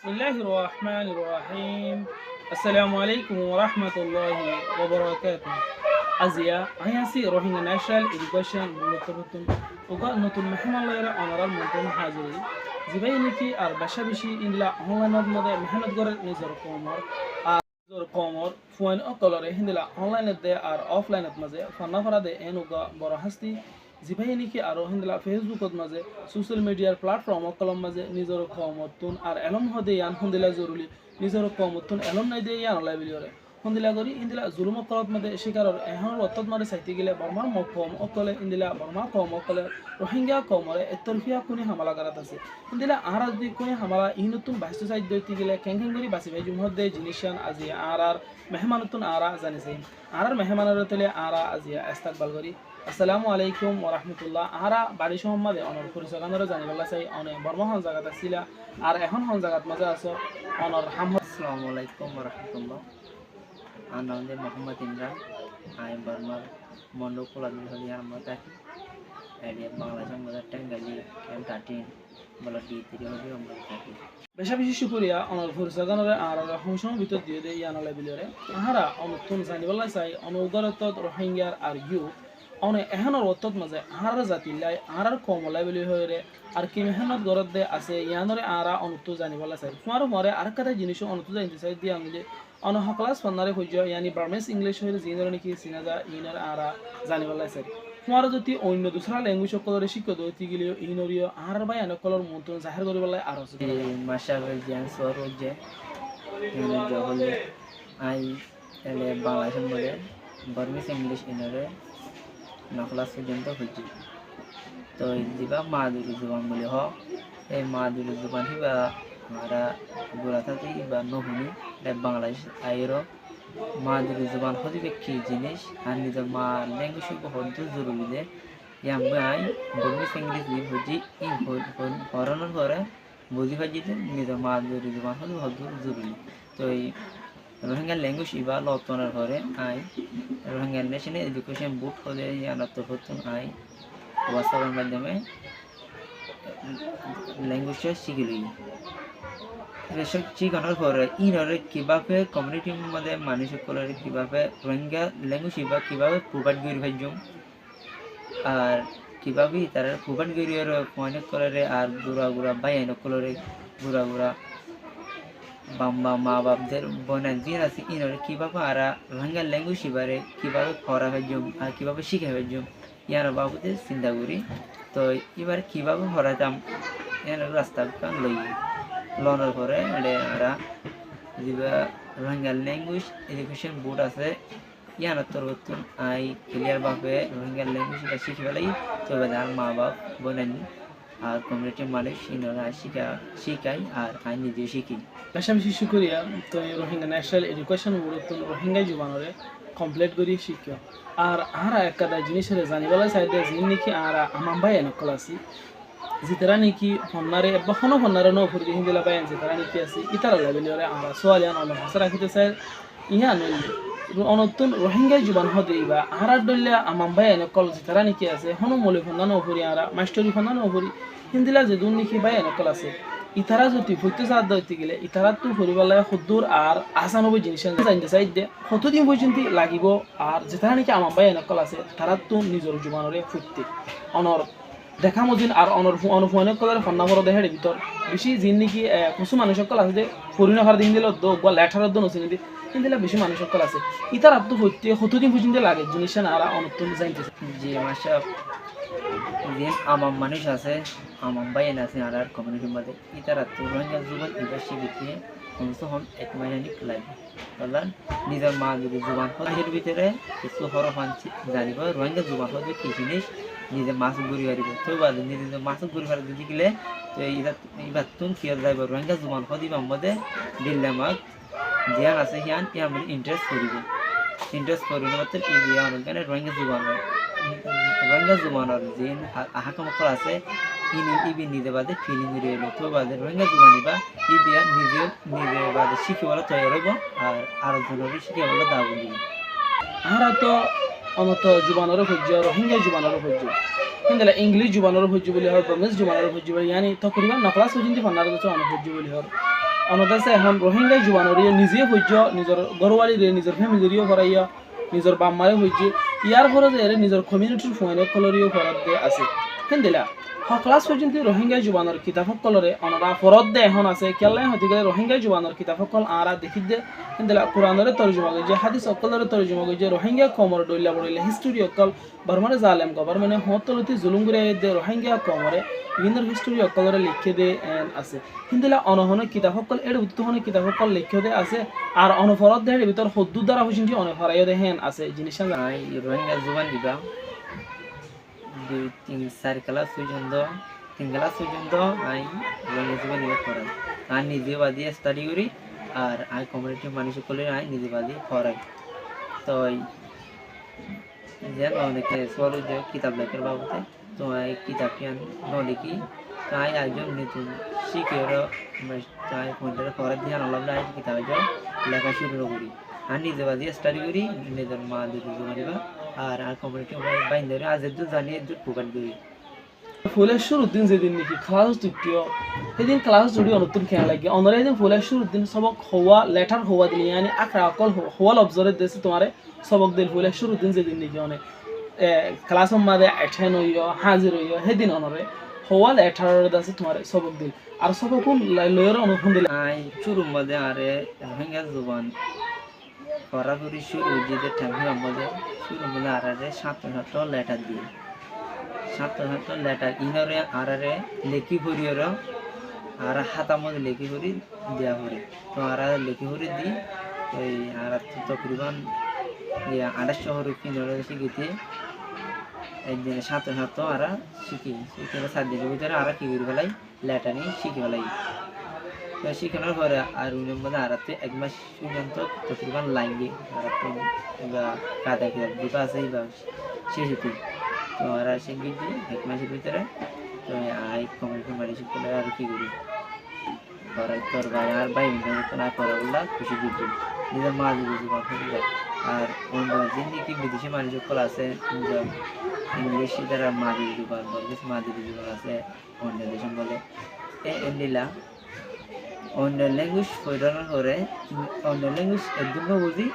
الله الرحمن الرحيم. السلام عليكم ورحمة الله وبركاته. Azia, ayasi Rohingya National Education Bulletin uga nutun mehnatlara onaral monton haziri zibayni ki ar bashabishi indila online mode mehnat gore nizar qomor fuan okolore hindila online de ar offline maze fanna farade enuga boro hasti zibayni ki aro hindila Facebook maze social media platform okolom maze nizar qomotun ar elom hode yan hindila zoruli nizar qomotun elom nay de yan liabiliore হন্দিলা করি ইন্দিলা জুলুম কলত মধ্যে শিকারর এখন অত্যত মারে চাইতে গেলে বর্মার কম অকলে ইন্দিলা বর্মা কম অকলে রোহিঙ্গা কমরে এতরফিয়া কোনি হামলা করাত আছে ইন্দিলা আরা যদি কোনি হামলা ই নতুন বাইশ সাইড দইতে গেলে ক্যাঙ্কেন করি বাসি ভাই জুমহদে জিনিসান আজি আর মেহমানতুন আরা জানিছে আর মেহমানের তলে আরা আজিয়া ইস্তাকবাল করি আসসালামু আলাইকুম ওয়া রাহমাতুল্লাহ আরা বাড়ি সম্মাদে অনর পরিচয়নরে জানিবালা চাই অনে বর্মা হন জায়গাত ছিলা আর এখন হন জায়গাত মাঝে আছো অনর হাম আসসালামু আলাইকুম ওয়া রাহমাতুল্লাহ। আনন্দে মোহাম্মদ ইমরান আই বর্মার মন্ডকুলা মিলহলি আমরা থাকি এরিয়া বাংলাদেশের মধ্যে টাঙ্গাইলি ক্যাম্প 13 বলা D3 হলি আমরা থাকি বেশা বেশি শুকরিয়া অনর ফুরসাগানরে আর হংসং ভিতর দিয়ে দে ইয়ানলে বিলরে আহারা অনুতুন জানিবালা চাই অনুগরত রোহিঙ্গার আর ইউ অনে এহনর অত্যত মাঝে আহার জাতিলাই আহার কমলাই বলি হয়রে আর কি মেহনত গরত দে আছে ইয়ানরে আরা অনুতু জানিবালা চাই তোমার মরে আর কাটা জিনিস অনুতু জানতে চাই দিয়া আমি অন হকলাস ফন্নারে হইজ ইয়ানি বার্মেস ইংলিশ হইলে জিনর নাকি সিনাজা ইনার আরা জানিবালা চাই তোমার যদি অন্য দুসরা ল্যাঙ্গুয়েজ সকলরে শিক্ষা দইতে গেলে ইনরিও আর বাই আনকলর মন্তন জাহির করিবালাই আর আছে মাশাআল্লাহ জ্ঞান সর যে জহলে আই এলে বাংলাদেশের মধ্যে বার্মেস ইংলিশ ইনারে নকলাস পর্যন্ত হইছে তো দিবা মাদুরি জবান বলে হ এই মাদুরি জবান হিবা আমরা গোলা থাকি বা নহনি বাংলাদেশ আইরো মাদুরি জবান হদিবে কি জিনিস আর নিজের মা ল্যাঙ্গুয়েজ বহুত জরুরি দে ইয়ামাই বার্মেস ইংলিশ দি বুঝি ই হরনের করে বুঝি ফাজিতে নিজের মাদুরি জবান হদি বহুত জরুরি তো এই রোহিঙ্গা ল্যাঙ্গুয়েজ ইবা লতনের ঘরে I Rohingya national education board হলে ইয়ানত হতুন আই হোয়াটসঅ্যাপের মাধ্যমে ল্যাঙ্গুয়েজটা শিখিলি এসব শিখানোর পরে ইনরে কীভাবে কমিউনিটির মধ্যে মানুষ সকলের কীভাবে রোহিঙ্গা ল্যাঙ্গুয়েজ ইবা কীভাবে প্রোভাইড করি ভাইজম আর কীভাবে তারা প্রোভাইড করি আর অনেক করে আর গুড়া গুড়া বাইন কলরে গুড়া গুড়া বাম্বা মা বাপদের বোনের দিন আছে ইনরে কীভাবে আর রোহিঙ্গা ল্যাঙ্গুয়েজ এবারে কীভাবে পড়া হইজম আর কীভাবে শিখে হইজম ইয়ার বাবুদের চিন্তা করি তো এবার কীভাবে পড়াতাম এর রাস্তা লই লনের পরে আমরা যেবা রোহিঙ্গা ল্যাঙ্গুয়েজ এডুকেশন বোর্ড আছে ইয়ার তরফতুন আই ক্লিয়ারভাবে রোহিঙ্গা ল্যাঙ্গুয়েজটা শিখে ফেলাই তবে আর মা বাপ বোনের আর কমিউনিটির মানুষ ইনরা শিখাই আর আই নিজে শিখি পাশাপাশি শুকরিয়া তো Rohingya national education board Rohingya জীবনরে কমপ্লিট করি শিখিও আর আরা একটা জিনিসের জানিবালা চাইদে যিনি নাকি আরা আমার ভাই এনেকল আছি যেতারা নাকি ফন্নারে বা কোনো ফন্নারে ন ফুরি হিন্দিলা পাই যেতারা নাকি আছি ইতারা লেভেলরে আমরা সোয়ালিয়ান অনেক ভাষা রাখিতে চাই ইহা নইলে অনতুন রোহিঙ্গা জীবন হতে বা আহার দলে আমার ভাই এনেকল যেতারা নাকি আছে হনো মলি ফন্না ন ফুরি আরা মাস্টরি ফন্না ন ফুরি হিন্দিলা যে দুন নাকি ভাই এনেকল আছে ইতারা যদি ফুটতে সাহায্য হইতে গেলে ইতারা তো পরিবারে সুদূর আর আসানবই জিনিস জানতে চাই যে কতদিন পর্যন্ত লাগিব আর যেতারা নাকি আমার ভাই এনেকল আছে তারা তো নিজের জীবনরে ফুটতে অনর দেখা মজিন আর অনুফোনের কলার ফন্নাফর দেহের ভিতর বেশি যিনি নাকি কিছু মানুষ সকল আছে যে ফরিনাফার দিন দিল বা লেঠার দো নচিনি দি কিন্তু বেশি মানুষ সকল আছে ইতার আপ তো হইতে কতদিন পর্যন্ত লাগে জিনিস না আর অনুত্তম জানতে জি মাসা দিন আমার মানুষ আছে আমার বাইন আছে আর কমিউনিটির মধ্যে ইতারা তো রোহিঙ্গা জীবন এবার শিখিতে কমসে কম 1 মাস লাগে বললেন নিজের মা যদি জবান এর ভিতরে কিছু হরফাঞ্চি জানিব রোহিঙ্গা জবান হতে কি জিনিস নিজে মাছ ঘুরি হারিব তো বাদে নিজে মাছ ঘুরি হারি যদি গেলে তো এবার তুন কিয়ার যাইব রোহিঙ্গা জবান হদিব আমাদের দিল্লামাক জ্ঞান আছে হিয়ান কি আমরা ইন্টারেস্ট করিব মাত্র এই দিয়া অনেক রোহিঙ্গা জবানের যে হাকামকল আছে ইবি নিজে বাদে ফিলিং রইল তো বাদে রোহিঙ্গা জবানি বা ইবিয়া নিজে বাদে শিখিবলে তৈরি হইব আর আরো জনের শিখিবলে দাব দিব আহারা তো অনত জীবনের ভোজ্য রোহিঙ্গা জীবনের ভোজ্য কিন্তু ইংলিশ জীবনের ভোজ্য বলি হয় বার্মিজ জীবনের ভোজ্য বলি ইয়ানি তকরিবান নকলাস পর্যন্ত ফন্নার কাছে অনেক ভোজ্য বলি হয় আমার কাছে এখন রোহিঙ্গা জুবানরে নিজে হইজ নিজের ঘরওয়ালিরে নিজের ফ্যামিলিরিও ভরাইয়া নিজের বাম্মারে হইছে ইয়ার পরে যে নিজের কমিউনিটির ফোনে কলরিও ফরত দে আছে হিন্দিলা ক্লাস পর্যন্ত রোহিঙ্গা জুবানর কিতাব কলরে অনরা ফরত দে এখন আছে কেলাই হতে গেলে রোহিঙ্গা জুবানর কিতাব কল আরা দেখি দে হিন্দিলা কোরআনরে তরজমা গজে হাদিস অকলরে তরজমা গজে রোহিঙ্গা কমর ডইলা বড়ইলে হিস্টোরি অকল বর্মারে জালেম গভর্নমেন্টে হতলতি জুলুম করে দে রোহিঙ্গা কমরে বিভিন্ন হিস্টোরি অকলরে লিখে দে আছে হিন্দিলা অনহন কিতাব কল এর উত্তহন কিতাব কল লিখে দে আছে আর অনফরত দে ভিতর হদ্দু দ্বারা হইছেন যে অনফরাইও দে হেন আছে জিনিস আই রোহিঙ্গা জুবান দিবা 2-3-4 ক্লাস পর্যন্ত 3 ক্লাস পর্যন্ত আই রোহিঙ্গা জুবান দিবা পড়াই আর নিজে বাদি স্টাডি করি আর আই কমিউনিটি মানুষ করলে আই নিজে বাদি পড়াই তো যেন অনেকে সরু যে কিতাব লেখার বাবদে তো আই কিতাবটি লিখি তাই একজন নতুন শিখের তাই ফোনটা পড়ার ধ্যান আলাদা আই কিতাবে যাও লেখা শুরু করি আর নিজে বাদি স্টাডি করি নিজের মা দিদি জুবানিবা আর কমিউনিটি বাইন্দরে আজের দু জানিয়ে দু প্রকার করি ফুলের শুরুর দিন যেদিন নাকি ক্লাস জুটিও সেদিন ক্লাস জুড়ি নতুন খেলা লাগে অনরে দিন ফুলের শুরুর দিন সবক হওয়া লেটার হওয়া দিলি yani আকরা অকল হওয়া লফজরে দেশে তোমারে সবক দিল ফুলের শুরুর দিন যেদিন নাকি অনেক ক্লাসের মাঝে অ্যাটেন্ড হইও হাজির হইও সেদিন অনরে হওয়া লেটার দেশে তোমারে সবক দিল আর সবক লয়ের অনুভব দিল আই শুরুর মধ্যে আরে রোহিঙ্গা জুবান পড়াশুরি শুরু যেতে ঠাম্মি আমাদের শুরুর মধ্যে আরে 7 লেটার দিয়ে 7 লেটার ইনরে আরে লেখি ভরিয়র আর হাতার মধ্যে লেখি ভরি দেওয়া ভরে তো আর লেখি ভরি দিই ওই আর তকরিবান 2800 কিনরে শিখিতে একদিনে 7 আর শিখি শিখে 7 দিনের ভিতরে আর কি করে ফেলাই লেটারি শিখে ফেলাই তো শিখানোর পরে আর উনির মধ্যে আরাতে 1 মাস পর্যন্ত তকরিবান লাগে আরাতে কাদা কিতাব দুটো আছেই বা শেষেতে তো আর শিখি 1 মাসের ভিতরে তো আই কমিউনিটি মানুষ করে আর কি করি পরে তোর ভাই আর ভাই না করা বললা খুশি দিচ্ছি নিজের মা দিদি আর অন্য যিনি বিদেশি মানুষ সকল আছে ইংলিশ দ্বারা মা দিদি মা দিদি আছে অন্য দেশে বলে এলিলা অন্য ল্যাঙ্গুয়েজ পড়ানোর পরে অন্য ল্যাঙ্গুয়েজ একদম বুঝি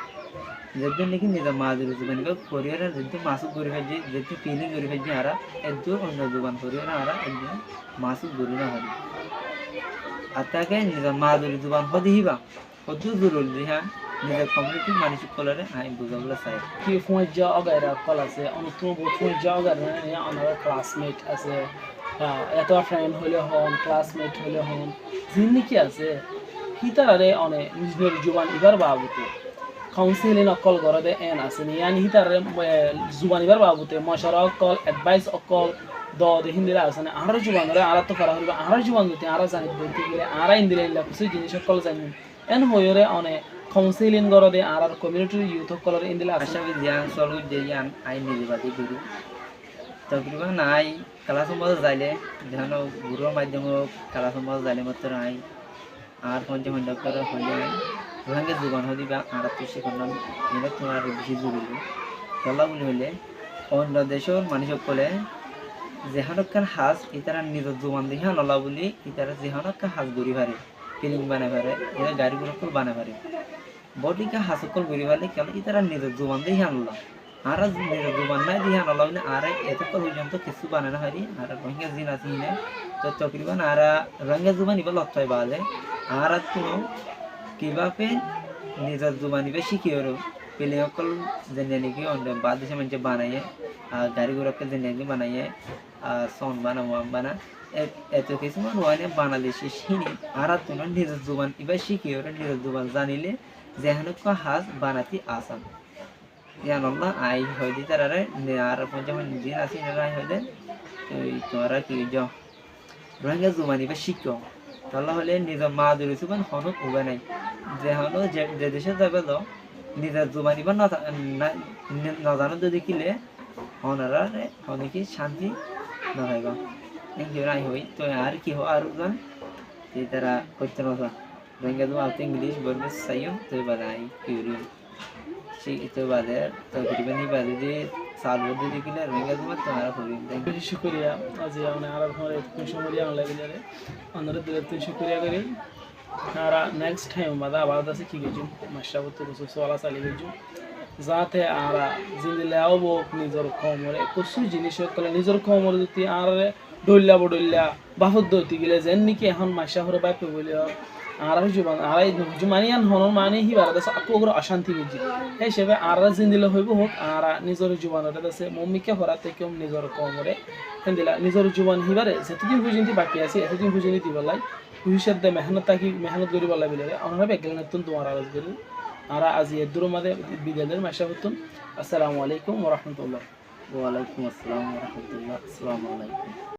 যেদিন নাকি নিজের মা দিদি জুবান কোরিয়ার যেহেতু মাসুক ঘুরে ফেলছি যেহেতু ফিলিং ঘুরে ফেলছি আরা একদম অন্য জুবান কোরিয়ার আরা একদম মাসুক ঘুরে না হয় আর তাকে নিজের মা দিদি জুবান হদিবা কত জরুরি হ্যাঁ নিজের কমিউনিটি মানুষ কলরে আই বুঝাবলে চাই কি ফোন যা অগাইরা কল আছে অনুত্তম ফোন যা অগাইরা আমার ক্লাসমেট আছে এত ফ্রেন্ড হইলে হন ক্লাসমেট হইলে হন জিন্নি কি আছে হিতারে অনে নিজের জুবান ইবার বাবুতে কাউন্সিলিং অকল গরদে এন আছে নি yani হিতারে জুবান ইবার বাবুতে মশারা অকল অ্যাডভাইস অকল দ de হিন্দিরা আছে না আর জুবানরে আর তো করা হইবে আর জুবান দিতে আর জানি বলতে গেলে আর ইন্দিলে ইল্লা কিছু জিনিস অকল জানি এন হইরে অনে কাউন্সিলিং গরদে আর কমিউনিটি ইউথ অকলরে ইন্দিলা আশা করি জ্ঞান সলু দেয়ান আই নির্বাচি করি তকরিবান আই ক্লাসসমূহ যাইলে যেন গুরুর মাধ্যমে ক্লাসসমূহ যাইলে মাত্র আই আর পঞ্চম করে হইলে রোহিঙ্গা জুবান হদিবা আর তো সেখানে এনে তোমার বেশি জরুরি চলা বলে হইলে অন্য দেশের মানুষ সকলে যেহানকার হাজ ইতারা নিজের জুবান দিয়ে নলা বলি ইতারা যেহানকার হাজ গড়ি পারে ফিলিং বানাই পারে এরা গাড়িগুলো বানাই পারে বডিকে হাসকল গড়ি পারলে কেন ইতারা নিজের জুবান দিয়ে নলা আর নিজের জুবান নাই দিয়ে নলা বলে আর এতক্ষণ পর্যন্ত কিছু বানানো হয়নি আর রোহিঙ্গা জিন আছে তো তকরিবান আর রোহিঙ্গা জুবান এবার লক্ষ্য বাজে আর কোনো কিভাবে নিজের জুবানিবে শিখিও পেলে অকল জেনে নাকি অন্য বাদ দেশে মানুষ বানাইয়ে আর গাড়ি ঘোড়াকে জেনে নাকি বানাইয়ে আর সন বানা ওয়াম বানা এত কিছু মানে বাংলাদেশে শিনি আর তোমার নিজের জুবান এবার শিখিও নিজের জুবান জানিলে যেহেন হাজ বানাতি আসান ইয়ান আল্লাহ আই হয় দি তারা আর যেমন দিন আসি আই হয় দেন তোমরা কি যাও রোহিঙ্গা জুবানি বা শিখো তাহলে হলে নিজের মা দূরে জুবান হনুক উবে নাই যেহেন যে দেশে যাবে তো নিজের জুবানি বা না জানো যদি কিলে হনারা অনেকে শান্তি না হয় বা আই হই তো আর কি হো আর জান তারা করতে না রোহিঙ্গা জুবান ইংলিশ বলবে সাইম তো বানাই কিউরি সেই তো বাদে তকরিবান বাদে যে সাল বদলে দিলে রোহিঙ্গা জুবান তোমারা করি বেশি শুকরিয়া আজ আমরা আর ঘরে তুমি সময় আনলে গেলে আমরা দিলে তুমি শুকরিয়া করি আরা নেক্সট টাইম মাদা আবার আছে কি গেজুম মাশরাবত রসুল সাল্লাল্লাহু আলাইহি গেজুম যাতে আরা জিন্দিলে আবো নিজের কমরে কিছু জিনিস কলে নিজের কমরে যদি আর ডইল্লা বডইল্লা বাফত দইতে গেলে যেন নাকি এখন মাসা হরে বাইপে বলে আর জুবান আর জুমানিয়ান হনর মানে হি বারা দাস আকো ওগুলো অশান্তি গেজি এই হিসেবে আর জিন্দিলে হইব হোক আর নিজের জুবানটা দাসে মম্মিকে হরাতে কেউ নিজের কমরে দিলা নিজের জুবান হিবারে যেতদিন পর্যন্ত বাকি আছে এতদিন পর্যন্ত দিবলাই ভবিষ্যৎ দে মেহনত থাকি মেহনত করি বলা বিলে অনভাবে গেলে নতুন তোমার আওয়াজ করি আর আজ এর দূর মাদে বিদালের মাসা হতুন আসসালামু আলাইকুম ওয়া রাহমাতুল্লাহ ওয়ালাইকুম আসসালাম ওয়া রাহমাতুল্লাহ। আসসালামু আলাইকুম।